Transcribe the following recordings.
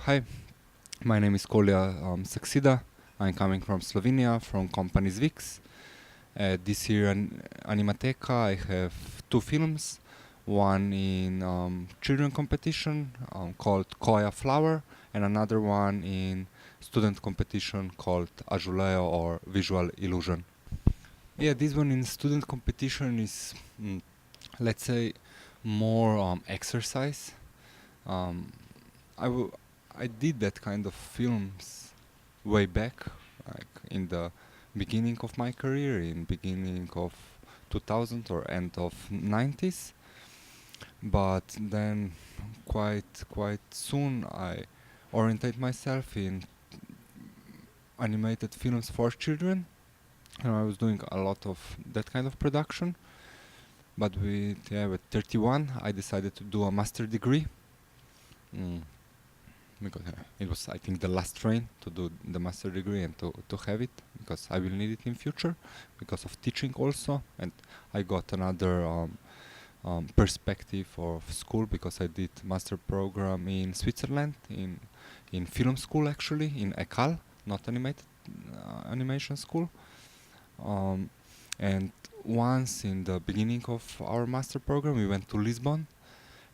Hi, my name is Kolja Saksida. I'm coming from Slovenia, from company Zvix. This year in Animateka I have two films. One in children competition called Koyaa Flover, and another one in student competition called Azulejo or Visual Illusion. Yeah, this one in student competition is, let's say, more exercise. Um, I did that kind of films way back, like in the beginning of my career, in beginning of 2000 or end of 90s. But then quite soon I orientate myself in animated films for children, and I was doing a lot of that kind of production. But with 31 I decided to do a master degree. Because it was, I think, the last train to do the master degree and to have it, because I will need it in future because of teaching also. And I got another perspective of school because I did master program in Switzerland, in film school, actually in ECAL, not animation school. And once in the beginning of our master program we went to Lisbon,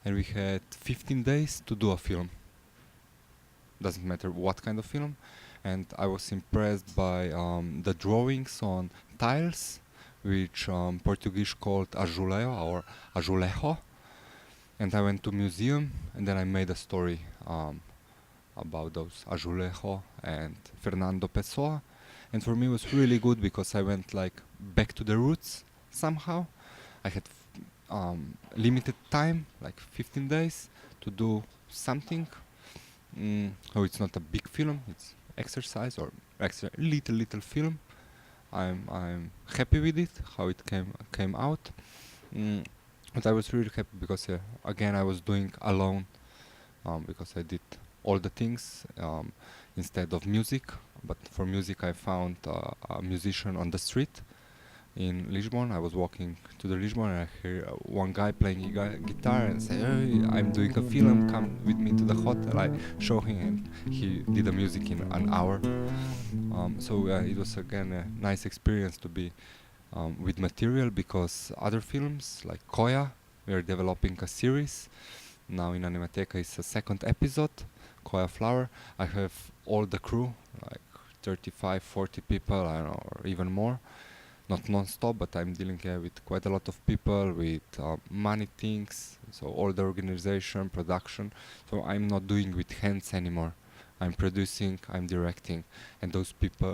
and we had 15 days to do a film. Doesn't matter what kind of film. And I was impressed by the drawings on tiles, which Portuguese called Azulejo or Azulejo. And I went to museum, and then I made a story about those Azulejo and Fernando Pessoa. And for me it was really good because I went like back to the roots somehow. I had limited time, like 15 days, to do something. So it's not a big film, it's exercise or little film. I'm happy with it, how it came out. But I was really happy because again I was doing alone, because I did all the things instead of music. But for music I found a musician on the street in Lisbon. I was walking to the Lisbon and I hear one guy playing guitar and say, "Hey, I'm doing a film, come with me to the hotel." I show him and he did the music in an hour. So it was again a nice experience to be with material, because other films like Koyaa, we are developing a series. Now in Animateka is a second episode, Koyaa Flower. I have all the crew, like 35, 40 people, I don't know, or even more. Not non-stop, but I'm dealing with quite a lot of people, with money things, so all the organization, production. So I'm not doing with hands anymore. I'm producing, I'm directing, and those people,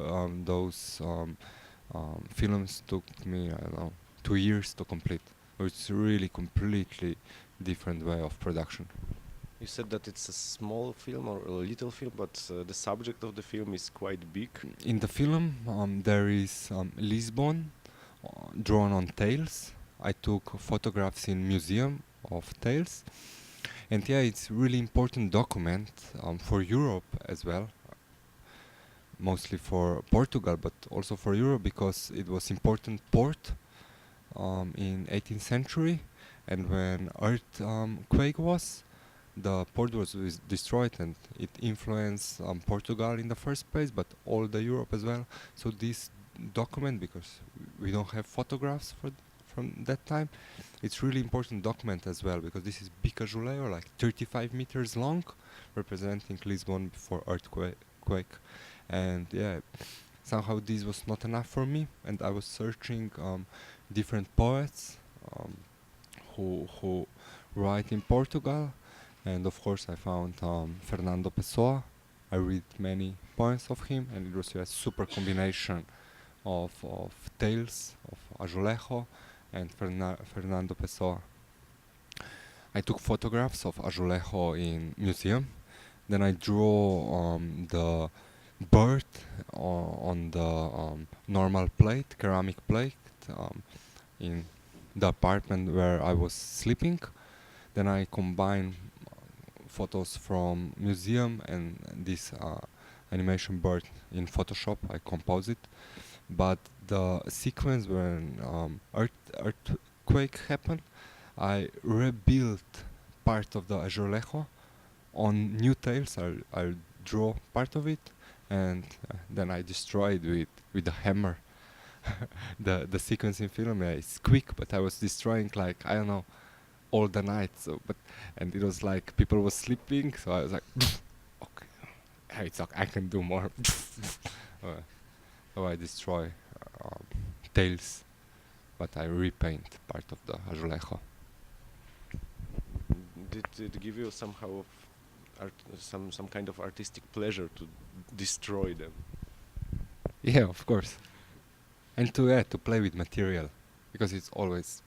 films took me, I don't know, 2 years to complete. So it's really completely different way of production. You said that it's a small film or a little film, but the subject of the film is quite big. In the film, there is Lisbon drawn on tails. I took photographs in museum of tails, and yeah, it's really important document for Europe as well, mostly for Portugal, but also for Europe, because it was important port in 18th century, and when earthquake was, the port was destroyed, and it influenced Portugal in the first place, but all the Europe as well. So this document, because we don't have photographs from that time, it's really important document as well, because this is big Azulejo, like 35 meters long, representing Lisbon before earthquake. And yeah, somehow this was not enough for me, and I was searching different poets who write in Portugal. And of course I found Fernando Pessoa. I read many poems of him, and it was a super combination of tales of Azulejo and Fernando Pessoa. I took photographs of Azulejo in museum. Then I draw the bird on the normal plate, ceramic plate, in the apartment where I was sleeping. Then I combine photos from museum and this animation bird in Photoshop. I compose it, but the sequence when earthquake happened, I rebuilt part of the Azulejo on new tales, I'll draw part of it, and then I destroy it with a hammer. The sequencing film is quick, but I was destroying like I don't know all the night. So and it was like people were sleeping, so I was like, okay, it's okay, I can do more. So I destroy tails, but I repaint part of the Azulejo. Did it give you somehow of some kind of artistic pleasure to destroy them? Yeah, of course. And to play with material, because it's always.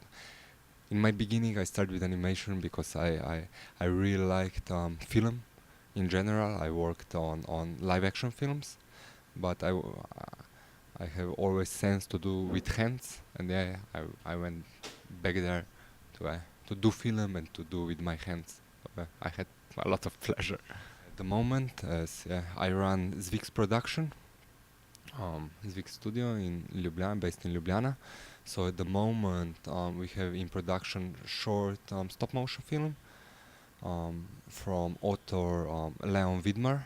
In my beginning, I started with animation because I really liked film. In general, I worked on live action films, but I have always sense to do with hands, and yeah, I went back there to do film and to do with my hands. I had a lot of pleasure. At the moment, as I run Zvix production, Zvix studio in Ljubljana, based in Ljubljana. So at the moment, we have in production short stop motion film from author Leon Widmer.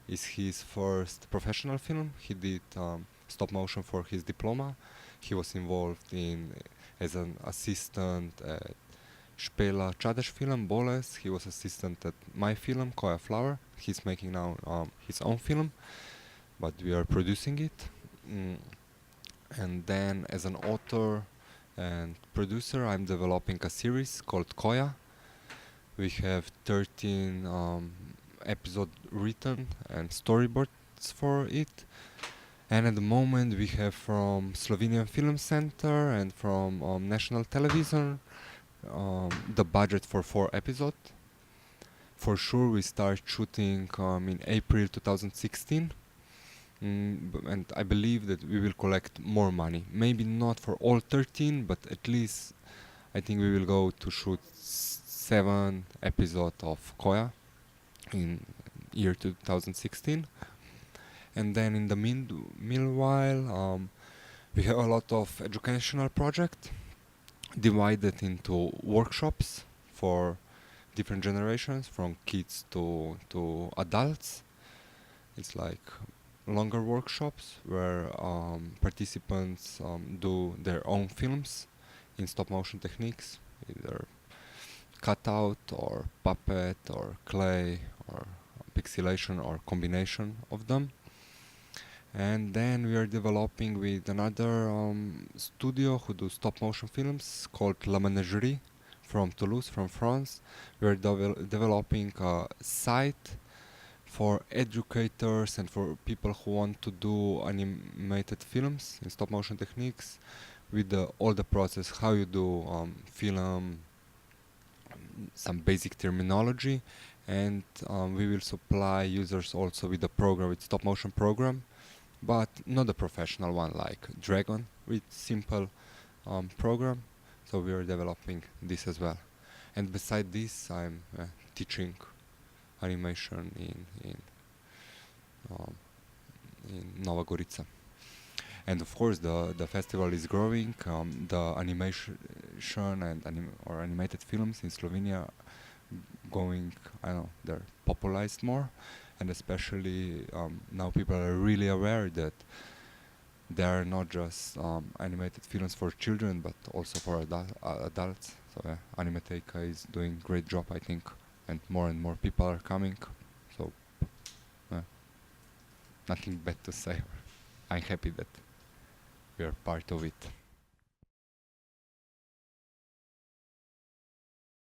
It's his first professional film. He did stop motion for his diploma. He was involved in as an assistant at Špela Čadež film, Boles. He was assistant at my film, Koyaa Flover. He's making now his own film, but we are producing it. And then as an author and producer, I'm developing a series called Koyaa. We have 13 episodes written and storyboards for it. And at the moment we have from Slovenian Film Center and from National Television the budget for 4 episodes. For sure we start shooting in April 2016. And I believe that we will collect more money. Maybe not for all 13, but at least I think we will go to shoot 7 episodes of Koyaa in year 2016. And then in the meanwhile, we have a lot of educational projects divided into workshops for different generations, from kids to adults. It's like longer workshops where participants do their own films in stop motion techniques, either cutout or puppet or clay or pixelation or combination of them. And then we are developing with another studio who do stop motion films called La Menagerie from Toulouse, from France. We are developing a site for educators and for people who want to do animated films in stop motion techniques with all the process, how you do film, some basic terminology, and we will supply users also with a program, with stop motion program, but not a professional one like Dragon, with simple program. So we are developing this as well. And beside this, I'm teaching animation in Nova Gorica. And of course the festival is growing. The animation and animated films in Slovenia going, I don't know, they're popularized more, and especially now people are really aware that there are not just animated films for children but also for adults. So Animateka is doing great job, I think, and more people are coming. So nothing bad to say. I'm happy that we are part of it.